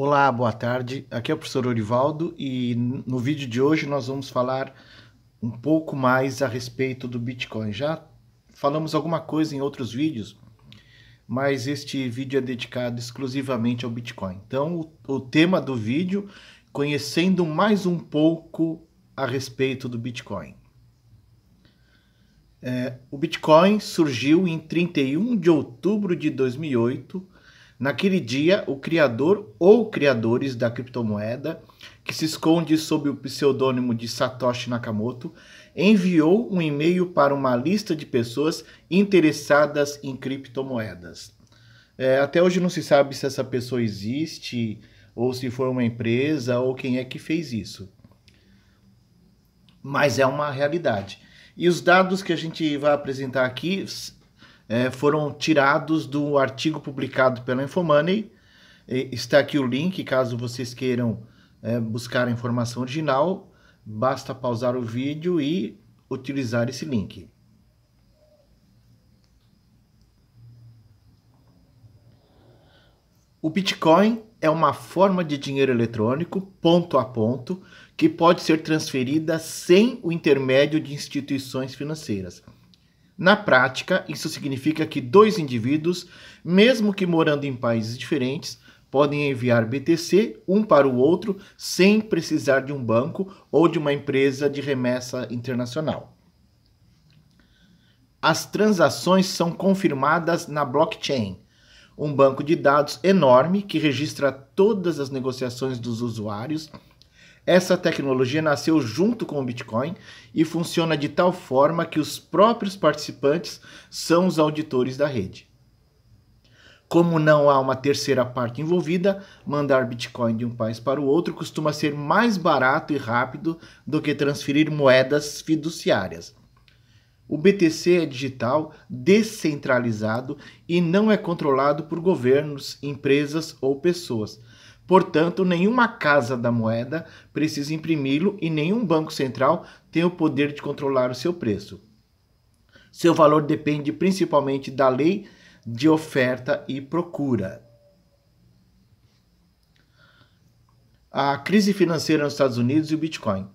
Olá, boa tarde. Aqui é o professor Orivaldo e no vídeo de hoje nós vamos falar um pouco mais a respeito do Bitcoin. Já falamos alguma coisa em outros vídeos, mas este vídeo é dedicado exclusivamente ao Bitcoin. Então, o tema do vídeo, conhecendo mais um pouco a respeito do Bitcoin. O Bitcoin surgiu em 31 de outubro de 2008. Naquele dia, o criador ou criadores da criptomoeda, que se esconde sob o pseudônimo de Satoshi Nakamoto, enviou um e-mail para uma lista de pessoas interessadas em criptomoedas. Até hoje não se sabe se essa pessoa existe, ou se foi uma empresa, ou quem é que fez isso. Mas é uma realidade. E os dados que a gente vai apresentar aqui foram tirados do artigo publicado pela Infomoney. Está aqui o link, caso vocês queiram buscar a informação original, basta pausar o vídeo e utilizar esse link. O Bitcoin é uma forma de dinheiro eletrônico, ponto a ponto, que pode ser transferida sem o intermédio de instituições financeiras. Na prática, isso significa que dois indivíduos, mesmo que morando em países diferentes, podem enviar BTC um para o outro sem precisar de um banco ou de uma empresa de remessa internacional. As transações são confirmadas na blockchain, um banco de dados enorme que registra todas as negociações dos usuários. Essa tecnologia nasceu junto com o Bitcoin e funciona de tal forma que os próprios participantes são os auditores da rede. Como não há uma terceira parte envolvida, mandar Bitcoin de um país para o outro costuma ser mais barato e rápido do que transferir moedas fiduciárias. O BTC é digital, descentralizado e não é controlado por governos, empresas ou pessoas. Portanto, nenhuma casa da moeda precisa imprimi-lo e nenhum banco central tem o poder de controlar o seu preço. Seu valor depende principalmente da lei de oferta e procura. A crise financeira nos Estados Unidos e o Bitcoin.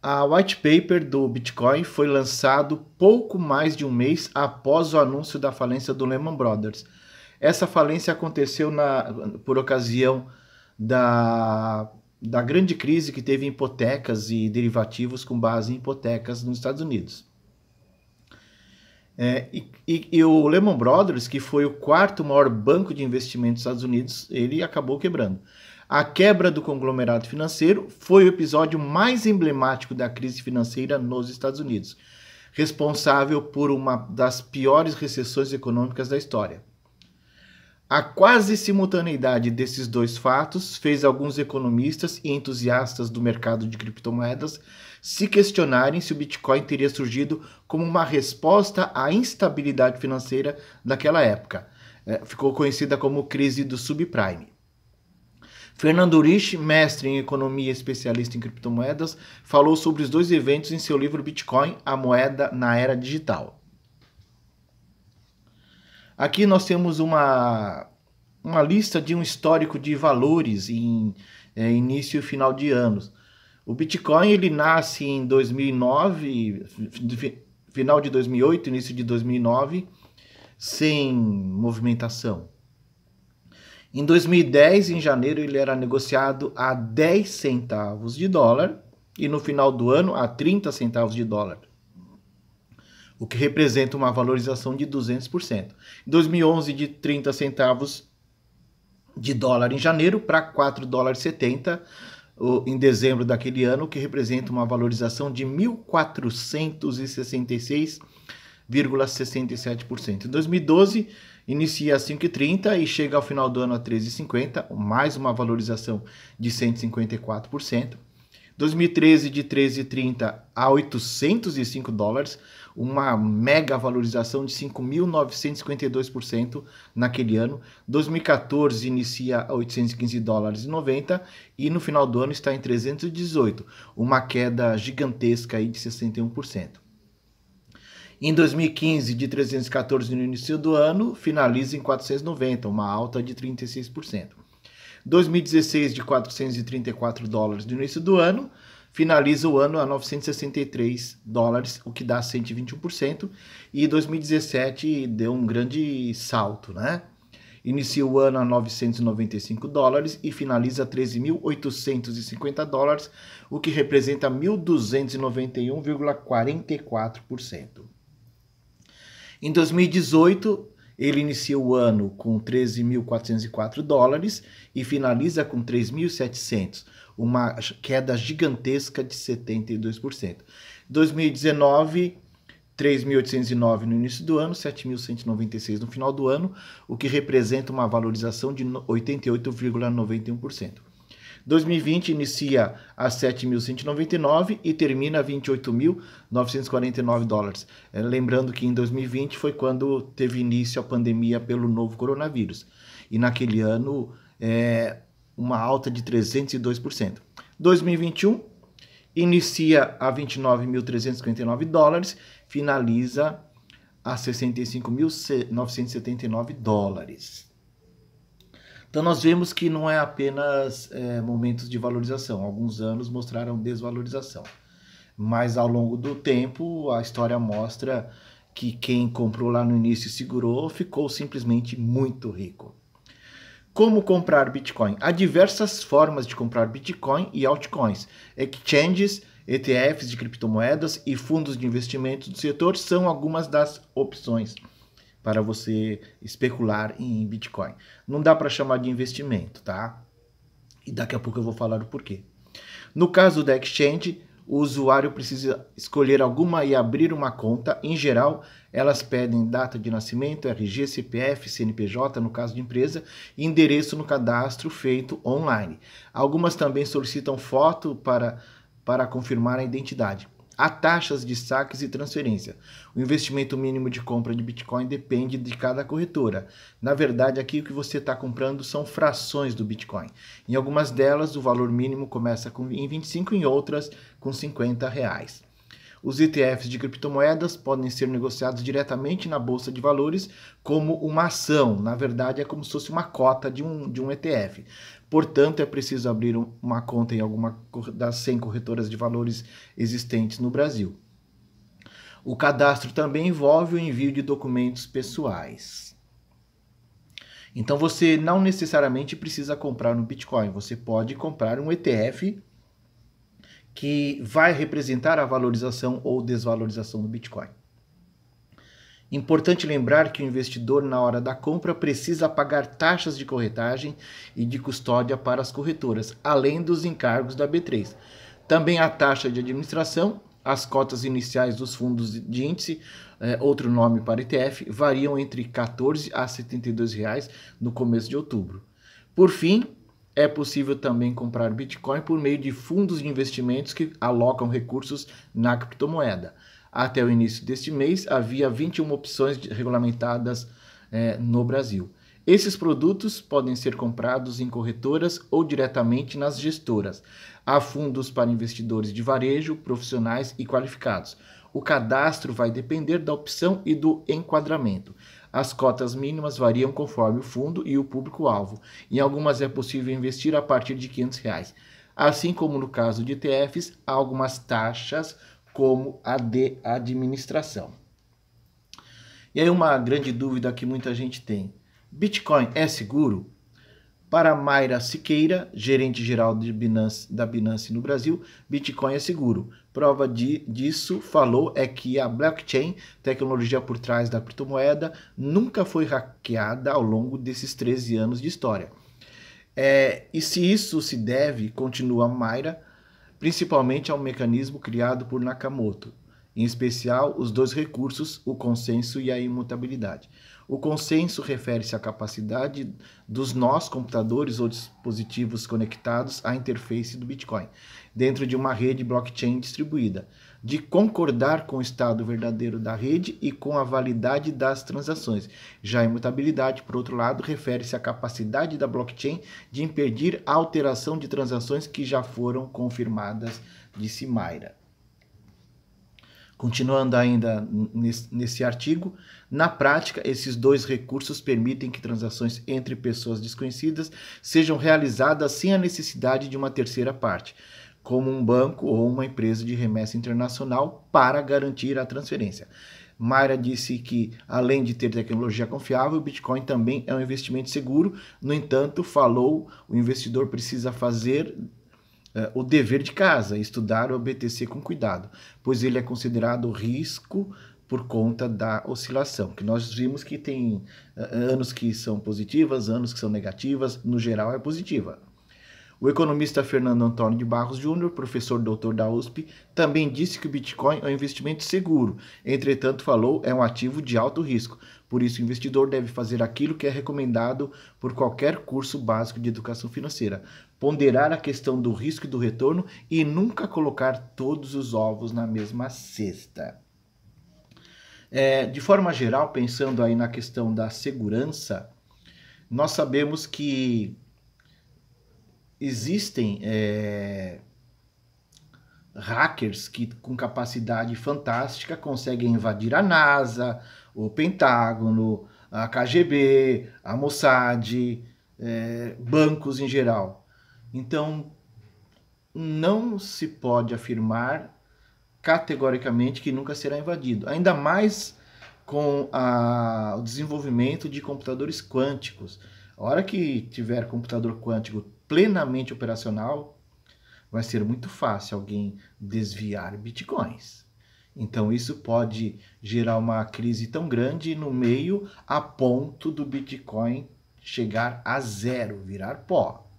A white paper do Bitcoin foi lançado pouco mais de um mês após o anúncio da falência do Lehman Brothers. Essa falência aconteceu por ocasião da grande crise que teve em hipotecas e derivativos com base em hipotecas nos Estados Unidos. E o Lehman Brothers, que foi o quarto maior banco de investimento dos Estados Unidos, ele acabou quebrando. A quebra do conglomerado financeiro foi o episódio mais emblemático da crise financeira nos Estados Unidos, responsável por uma das piores recessões econômicas da história. A quase simultaneidade desses dois fatos fez alguns economistas e entusiastas do mercado de criptomoedas se questionarem se o Bitcoin teria surgido como uma resposta à instabilidade financeira daquela época. Ficou conhecida como crise do subprime. Fernando Urich, mestre em economia e especialista em criptomoedas, falou sobre os dois eventos em seu livro Bitcoin, a moeda na era digital. Aqui nós temos uma lista de um histórico de valores em início e final de anos. O Bitcoin ele nasce em 2009, final de 2008, início de 2009, sem movimentação. Em 2010, em janeiro, ele era negociado a 10 centavos de dólar e no final do ano a 30 centavos de dólar, o que representa uma valorização de 200%. Em 2011, de 30 centavos de dólar em janeiro para 4,70 dólares em dezembro daquele ano, o que representa uma valorização de 1.466,67%. Em 2012, inicia a 5,30 e chega ao final do ano a 13,50, mais uma valorização de 154%. 2013, de 13,30 a 805 dólares, uma mega valorização de 5.952% naquele ano. 2014 inicia a 815 dólares e 90 e no final do ano está em 318, uma queda gigantesca aí de 61%. Em 2015, de 314 no início do ano, finaliza em 490, uma alta de 36%. 2016 de 434 dólares no início do ano, finaliza o ano a 963 dólares, o que dá 121%, e 2017 deu um grande salto, né? Inicia o ano a 995 dólares e finaliza a 13.850 dólares, o que representa 1.291,44%. Em 2018, ele inicia o ano com 13.404 dólares e finaliza com 3.700, uma queda gigantesca de 72%. 2019, 3.809 no início do ano, 7.196 no final do ano, o que representa uma valorização de 88,91%. 2020 inicia a 7.199 e termina a 28.949 dólares. Lembrando que em 2020 foi quando teve início a pandemia pelo novo coronavírus. E naquele ano, uma alta de 302%. 2021 inicia a 29.359 dólares, finaliza a 65.979 dólares. Então nós vemos que não é apenas momentos de valorização, alguns anos mostraram desvalorização, mas ao longo do tempo a história mostra que quem comprou lá no início e segurou ficou simplesmente muito rico. Como comprar Bitcoin? Há diversas formas de comprar Bitcoin e altcoins. Exchanges, ETFs de criptomoedas e fundos de investimentos do setor são algumas das opções para você especular em Bitcoin. Não dá para chamar de investimento, tá? E daqui a pouco eu vou falar o porquê. No caso da exchange, o usuário precisa escolher alguma e abrir uma conta. Em geral, elas pedem data de nascimento, RG, CPF, CNPJ, no caso de empresa, e endereço no cadastro feito online. Algumas também solicitam foto para confirmar a identidade. Há taxas de saques e transferência. O investimento mínimo de compra de Bitcoin depende de cada corretora. Na verdade, aqui o que você está comprando são frações do Bitcoin. Em algumas delas, o valor mínimo começa em 25, em outras com 50 reais. Os ETFs de criptomoedas podem ser negociados diretamente na Bolsa de Valores como uma ação. Na verdade, é como se fosse uma cota de um ETF. Portanto, é preciso abrir uma conta em alguma das 100 corretoras de valores existentes no Brasil. O cadastro também envolve o envio de documentos pessoais. Então, você não necessariamente precisa comprar um Bitcoin. Você pode comprar um ETF que vai representar a valorização ou desvalorização do Bitcoin. Importante lembrar que o investidor, na hora da compra, precisa pagar taxas de corretagem e de custódia para as corretoras, além dos encargos da B3. Também a taxa de administração, as cotas iniciais dos fundos de índice, outro nome para ETF, variam entre R$ 14 a R$ 72 no começo de outubro. Por fim, é possível também comprar Bitcoin por meio de fundos de investimentos que alocam recursos na criptomoeda. Até o início deste mês, havia 21 opções regulamentadas no Brasil. Esses produtos podem ser comprados em corretoras ou diretamente nas gestoras. Há fundos para investidores de varejo, profissionais e qualificados. O cadastro vai depender da opção e do enquadramento. As cotas mínimas variam conforme o fundo e o público-alvo. Em algumas é possível investir a partir de R$ 500. Assim como no caso de ETFs, há algumas taxas como a de administração. E aí uma grande dúvida que muita gente tem: Bitcoin é seguro? Para Mayra Siqueira, gerente-geral da Binance no Brasil, Bitcoin é seguro. Prova disso, falou, é que a blockchain, tecnologia por trás da criptomoeda, nunca foi hackeada ao longo desses 13 anos de história. E se isso se deve, continua Mayra, principalmente ao mecanismo criado por Nakamoto, em especial os dois recursos, o consenso e a imutabilidade. O consenso refere-se à capacidade dos nós, computadores ou dispositivos conectados à interface do Bitcoin, dentro de uma rede blockchain distribuída, de concordar com o estado verdadeiro da rede e com a validade das transações. Já a imutabilidade, por outro lado, refere-se à capacidade da blockchain de impedir a alteração de transações que já foram confirmadas, disse Mayra. Continuando ainda nesse artigo, na prática, esses dois recursos permitem que transações entre pessoas desconhecidas sejam realizadas sem a necessidade de uma terceira parte, como um banco ou uma empresa de remessa internacional, para garantir a transferência. Mayra disse que, além de ter tecnologia confiável, o Bitcoin também é um investimento seguro. No entanto, falou, o investidor precisa fazer o dever de casa, estudar o BTC com cuidado, pois ele é considerado risco por conta da oscilação, que nós vimos que tem anos que são positivas, anos que são negativas, no geral é positiva. O economista Fernando Antônio de Barros Júnior, professor doutor da USP, também disse que o Bitcoin é um investimento seguro. Entretanto, falou, é um ativo de alto risco. Por isso, o investidor deve fazer aquilo que é recomendado por qualquer curso básico de educação financeira. Ponderar a questão do risco e do retorno e nunca colocar todos os ovos na mesma cesta. De forma geral, pensando aí na questão da segurança, nós sabemos que existem hackers que com capacidade fantástica conseguem invadir a NASA, o Pentágono, a KGB, a Mossad, bancos em geral. Então, não se pode afirmar categoricamente que nunca será invadido, ainda mais com o desenvolvimento de computadores quânticos. A hora que tiver computador quântico plenamente operacional, vai ser muito fácil alguém desviar bitcoins. Então isso pode gerar uma crise tão grande no meio a ponto do Bitcoin chegar a zero, virar pó.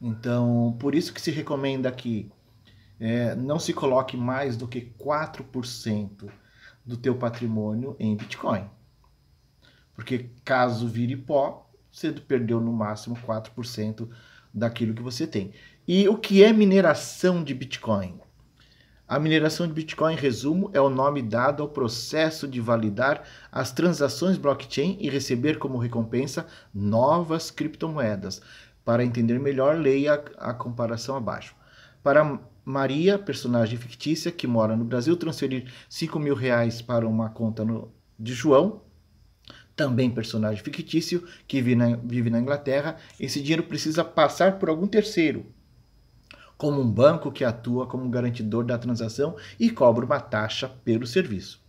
Então, por isso que se recomenda que não se coloque mais do que 4% do teu patrimônio em Bitcoin. Porque caso vire pó, você perdeu no máximo 4% daquilo que você tem. E o que é mineração de Bitcoin? A mineração de Bitcoin, em resumo, é o nome dado ao processo de validar as transações blockchain e receber como recompensa novas criptomoedas. Para entender melhor, leia a comparação abaixo. Para Maria, personagem fictícia que mora no Brasil, transferir R$5.000 para uma conta de João, também personagem fictício, que vive na Inglaterra, esse dinheiro precisa passar por algum terceiro, como um banco que atua como garantidor da transação e cobra uma taxa pelo serviço.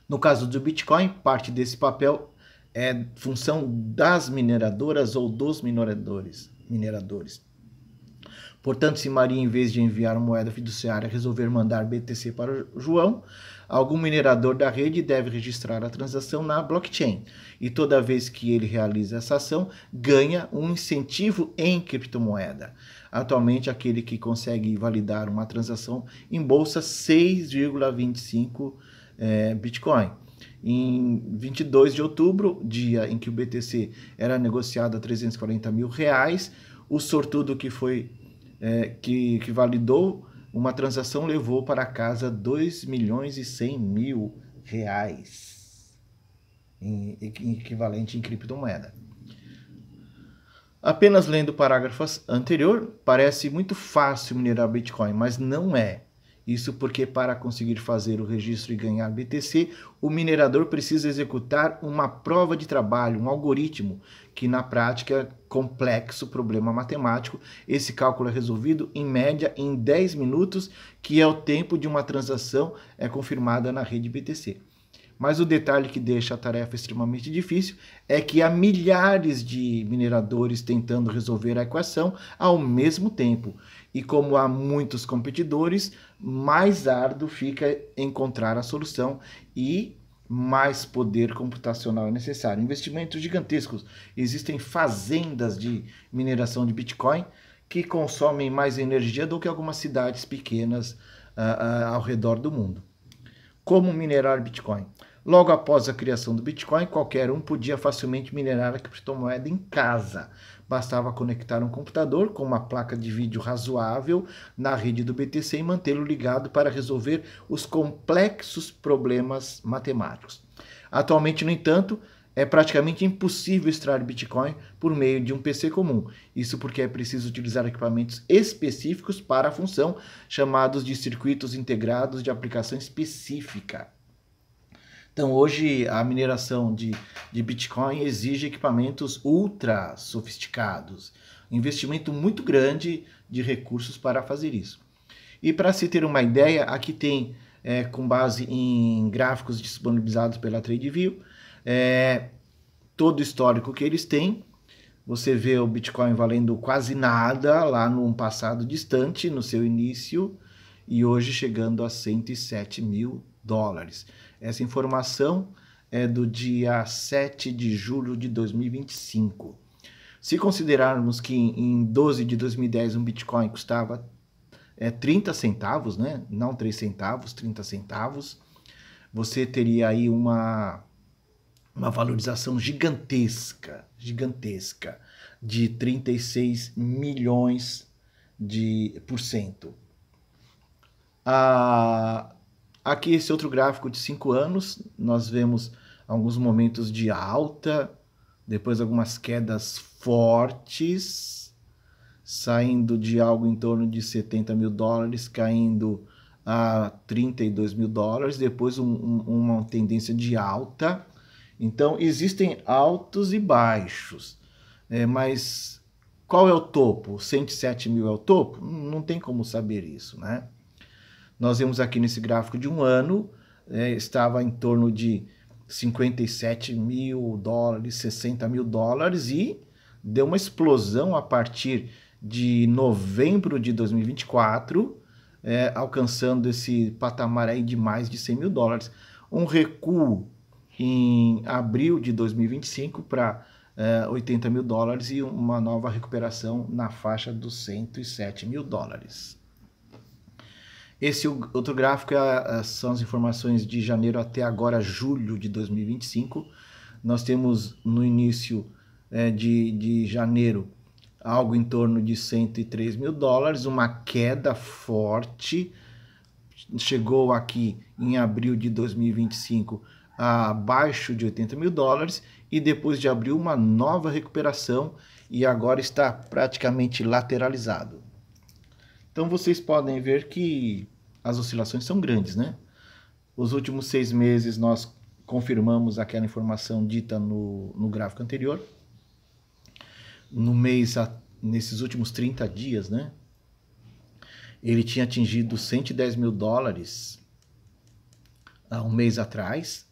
No caso do Bitcoin, parte desse papel é função das mineradoras ou dos mineradores. Portanto, se Maria, em vez de enviar moeda fiduciária, resolver mandar BTC para o João, algum minerador da rede deve registrar a transação na blockchain. E toda vez que ele realiza essa ação, ganha um incentivo em criptomoeda. Atualmente, aquele que consegue validar uma transação em bolsa 6,25 Bitcoin. Em 22 de outubro, dia em que o BTC era negociado a R$340.000, o sortudo que validou uma transação levou para casa R$2.100.000 em equivalente em criptomoeda. Apenas lendo o parágrafo anterior, parece muito fácil minerar Bitcoin, mas não é. Isso porque para conseguir fazer o registro e ganhar BTC, o minerador precisa executar uma prova de trabalho, um algoritmo, que na prática é complexo problema matemático. Esse cálculo é resolvido em média em 10 minutos, que é o tempo de uma transação confirmada na rede BTC. Mas o detalhe que deixa a tarefa extremamente difícil é que há milhares de mineradores tentando resolver a equação ao mesmo tempo. E como há muitos competidores, mais árduo fica encontrar a solução e mais poder computacional é necessário. Investimentos gigantescos. Existem fazendas de mineração de Bitcoin que consomem mais energia do que algumas cidades pequenas ao redor do mundo. Como minerar Bitcoin? Logo após a criação do Bitcoin, qualquer um podia facilmente minerar a criptomoeda em casa. Bastava conectar um computador com uma placa de vídeo razoável na rede do BTC e mantê-lo ligado para resolver os complexos problemas matemáticos. Atualmente, no entanto, é praticamente impossível extrair Bitcoin por meio de um PC comum. Isso porque é preciso utilizar equipamentos específicos para a função, chamados de circuitos integrados de aplicação específica. Então, hoje, a mineração de Bitcoin exige equipamentos ultra sofisticados, um investimento muito grande de recursos para fazer isso. E para se ter uma ideia, aqui tem, com base em gráficos disponibilizados pela TradingView, todo o histórico que eles têm. Você vê o Bitcoin valendo quase nada lá num passado distante, no seu início, e hoje chegando a 107 mil dólares. Essa informação é do dia 7 de julho de 2025. Se considerarmos que em 12 de 2010 um Bitcoin custava 30 centavos, né? Não 3 centavos, 30 centavos, você teria aí uma valorização gigantesca de 36 milhões por cento. Aqui esse outro gráfico de 5 anos, nós vemos alguns momentos de alta, depois algumas quedas fortes, saindo de algo em torno de 70 mil dólares, caindo a 32 mil dólares, depois uma tendência de alta. Então, existem altos e baixos, mas qual é o topo? 107 mil é o topo? Não tem como saber isso, né? Nós vemos aqui nesse gráfico de um ano, estava em torno de 57 mil dólares, 60 mil dólares e deu uma explosão a partir de novembro de 2024, alcançando esse patamar aí de mais de 100 mil dólares. Um recuo em abril de 2025 para 80 mil dólares e uma nova recuperação na faixa dos 107 mil dólares. Esse outro gráfico são as informações de janeiro até agora, julho de 2025. Nós temos no início de janeiro algo em torno de 103 mil dólares, uma queda forte, chegou aqui em abril de 2025 abaixo de 80 mil dólares e depois de abril uma nova recuperação e agora está praticamente lateralizado. Então vocês podem ver que as oscilações são grandes, né? Os últimos 6 meses nós confirmamos aquela informação dita no gráfico anterior. Nesses últimos 30 dias, né? Ele tinha atingido 110 mil dólares há um mês atrás,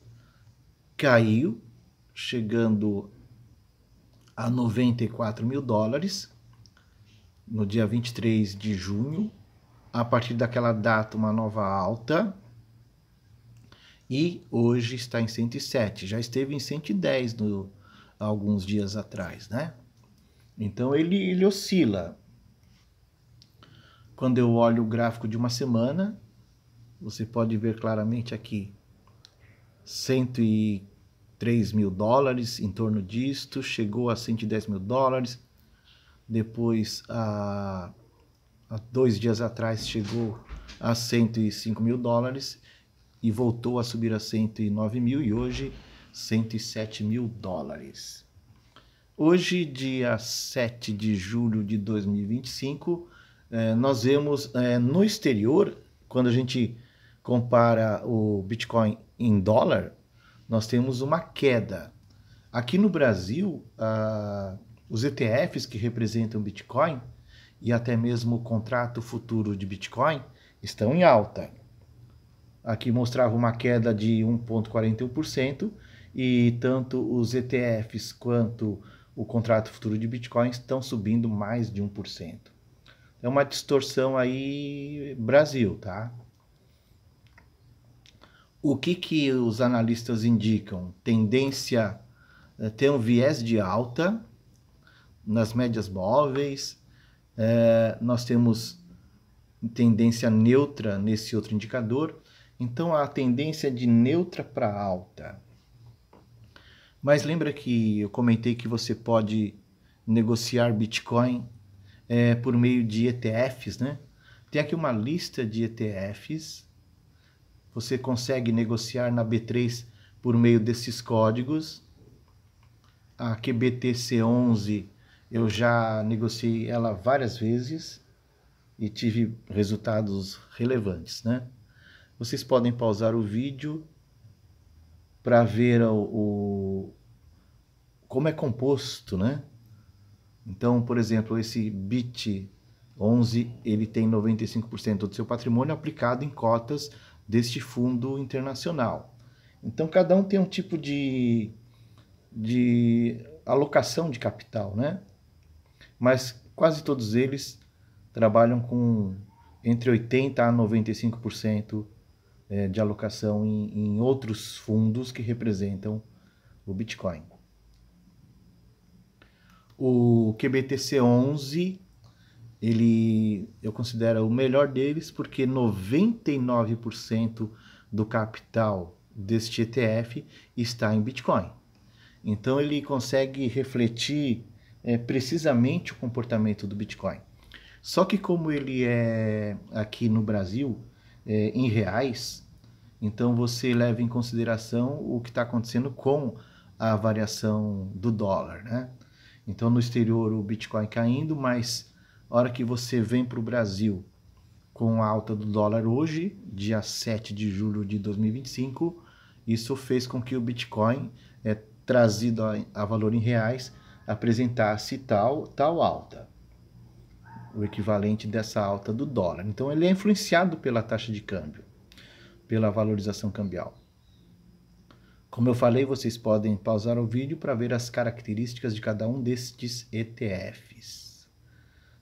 caiu, chegando a 94 mil dólares no dia 23 de junho. A partir daquela data, uma nova alta. E hoje está em 107. Já esteve em 110 alguns dias atrás, né? Então ele oscila. Quando eu olho o gráfico de uma semana, você pode ver claramente aqui 103 mil dólares, em torno disto, chegou a 110 mil dólares, depois há 2 dias atrás chegou a 105 mil dólares e voltou a subir a 109 mil e hoje 107 mil dólares. Hoje, dia 7 de julho de 2025, nós vemos no exterior, quando a gente compara o Bitcoin em dólar, nós temos uma queda. Aqui no Brasil, os ETFs que representam Bitcoin e até mesmo o contrato futuro de Bitcoin estão em alta. Aqui mostrava uma queda de 1,41% e tanto os ETFs quanto o contrato futuro de Bitcoin estão subindo mais de 1%. É uma distorção aí Brasil, tá? O que os analistas indicam? Tendência, tem um viés de alta nas médias móveis, nós temos tendência neutra nesse outro indicador, então a tendência de neutra para alta. Mas lembra que eu comentei que você pode negociar Bitcoin por meio de ETFs, né? Tem aqui uma lista de ETFs, você consegue negociar na B3 por meio desses códigos. A QBTC11 eu já negociei ela várias vezes e tive resultados relevantes, né? Vocês podem pausar o vídeo para ver como é composto, né? Então, por exemplo, esse BIT11, ele tem 95% do seu patrimônio aplicado em cotas deste fundo internacional. Então, cada um tem um tipo de alocação de capital, né? Mas quase todos eles trabalham com entre 80% a 95% de alocação em outros fundos que representam o Bitcoin. O QBTC11, eu considero o melhor deles porque 99% do capital deste ETF está em Bitcoin. Então ele consegue refletir precisamente o comportamento do Bitcoin. Só que como ele é aqui no Brasil em reais, então você leva em consideração o que está acontecendo com a variação do dólar, né? Então no exterior o Bitcoin caindo, mas a hora que você vem para o Brasil com a alta do dólar hoje, dia 7 de julho de 2025, isso fez com que o Bitcoin, trazido a valor em reais, apresentasse tal alta, o equivalente dessa alta do dólar. Então ele é influenciado pela taxa de câmbio, pela valorização cambial. Como eu falei, vocês podem pausar o vídeo para ver as características de cada um destes ETFs.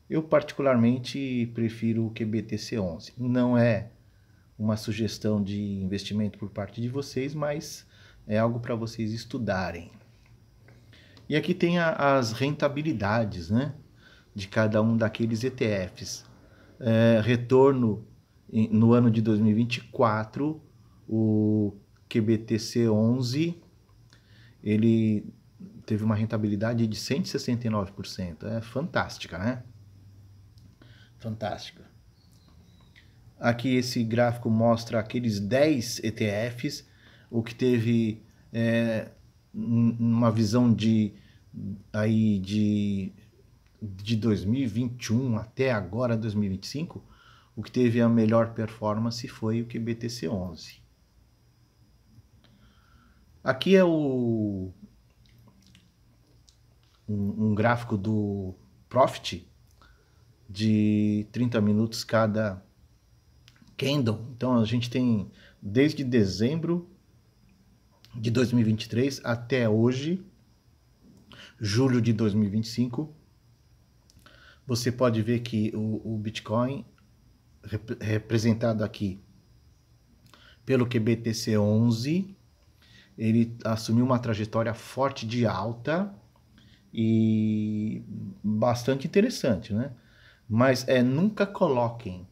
Eu particularmente prefiro o QBTC11. Não é uma sugestão de investimento por parte de vocês, mas é algo para vocês estudarem. E aqui tem as rentabilidades, né, de cada um daqueles ETFs. Retorno no ano de 2024, o QBTC11, ele teve uma rentabilidade de 169%. É fantástica, né? Fantástica. Aqui esse gráfico mostra aqueles 10 ETFs, o que teve uma visão de 2021 até agora 2025, o que teve a melhor performance foi o QBTC11. Aqui é um gráfico do Profit de 30 minutos cada candle. Então a gente tem desde dezembro de 2023 até hoje, julho de 2025, você pode ver que o Bitcoin, representado aqui pelo QBTC11, ele assumiu uma trajetória forte de alta e bastante interessante, né? Mas nunca coloquem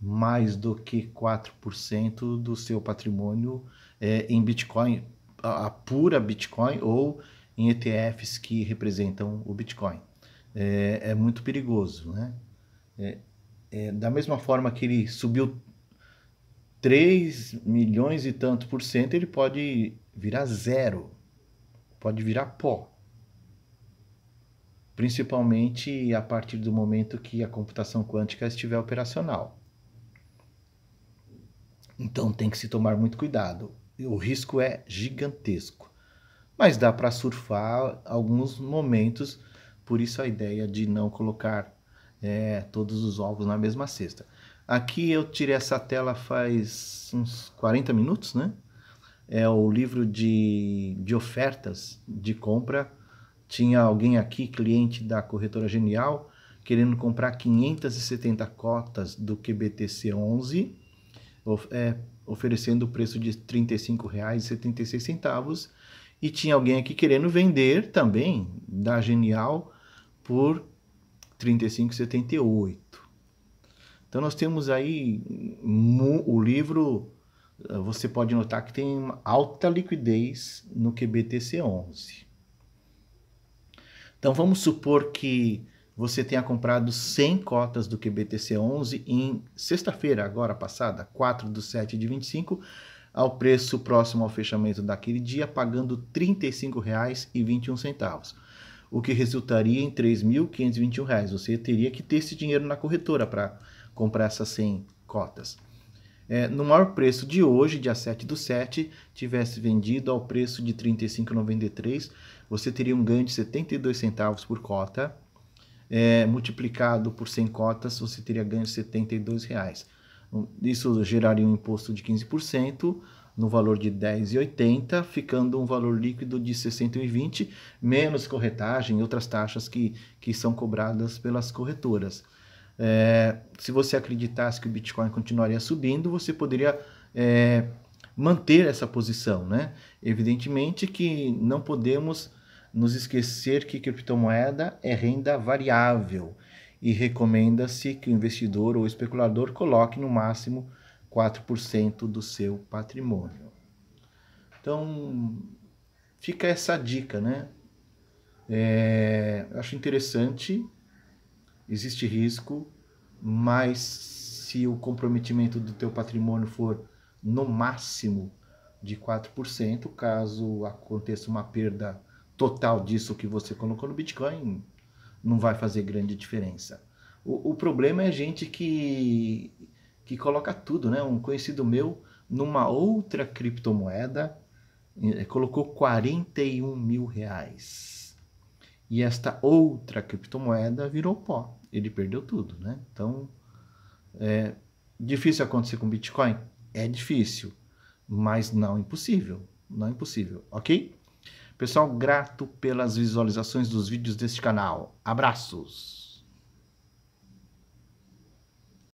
mais do que 4% do seu patrimônio em Bitcoin, a pura Bitcoin, ou em ETFs que representam o Bitcoin. É muito perigoso, né? Da mesma forma que ele subiu 3 milhões e tanto por cento, ele pode virar zero, pode virar pó. Principalmente a partir do momento que a computação quântica estiver operacional. Então tem que se tomar muito cuidado. O risco é gigantesco. Mas dá para surfar alguns momentos, por isso a ideia de não colocar todos os ovos na mesma cesta. Aqui eu tirei essa tela faz uns 40 minutos, né? É o livro de ofertas de compra. Tinha alguém aqui, cliente da Corretora Genial, querendo comprar 570 cotas do QBTC11, oferecendo o preço de R$ 35,76. E tinha alguém aqui querendo vender também da Genial por R$ 35,78. Então nós temos aí o livro, você pode notar que tem uma alta liquidez no QBTC11. Então vamos supor que você tenha comprado 100 cotas do QBTC11 em sexta-feira, agora passada, 4/7/25, ao preço próximo ao fechamento daquele dia, pagando R$ 35,21, o que resultaria em R$ 3.521. Você teria que ter esse dinheiro na corretora para comprar essas 100 cotas. No maior preço de hoje, dia 7/7, tivesse vendido ao preço de R$ 35,93, você teria um ganho de 72 centavos por cota. Multiplicado por 100 cotas, você teria ganho de R$ 72. Isso geraria um imposto de 15% no valor de R$ 10,80, ficando um valor líquido de R$ 61,20, menos corretagem e outras taxas que são cobradas pelas corretoras. Se você acreditasse que o Bitcoin continuaria subindo, você poderia manter essa posição, né? Evidentemente que não podemos nos esquecer que criptomoeda é renda variável e recomenda-se que o investidor ou especulador coloque no máximo 4% do seu patrimônio. Então, fica essa dica, né? Acho interessante, existe risco, mas se o comprometimento do teu patrimônio for no máximo de 4%, caso aconteça uma perda total disso que você colocou no Bitcoin, não vai fazer grande diferença. O problema é gente que coloca tudo, né? Um conhecido meu, numa outra criptomoeda, colocou R$ 41 mil. E esta outra criptomoeda virou pó. Ele perdeu tudo, né? Então, difícil acontecer com Bitcoin? É difícil, mas não impossível. Não impossível, ok? Pessoal, grato pelas visualizações dos vídeos deste canal. Abraços!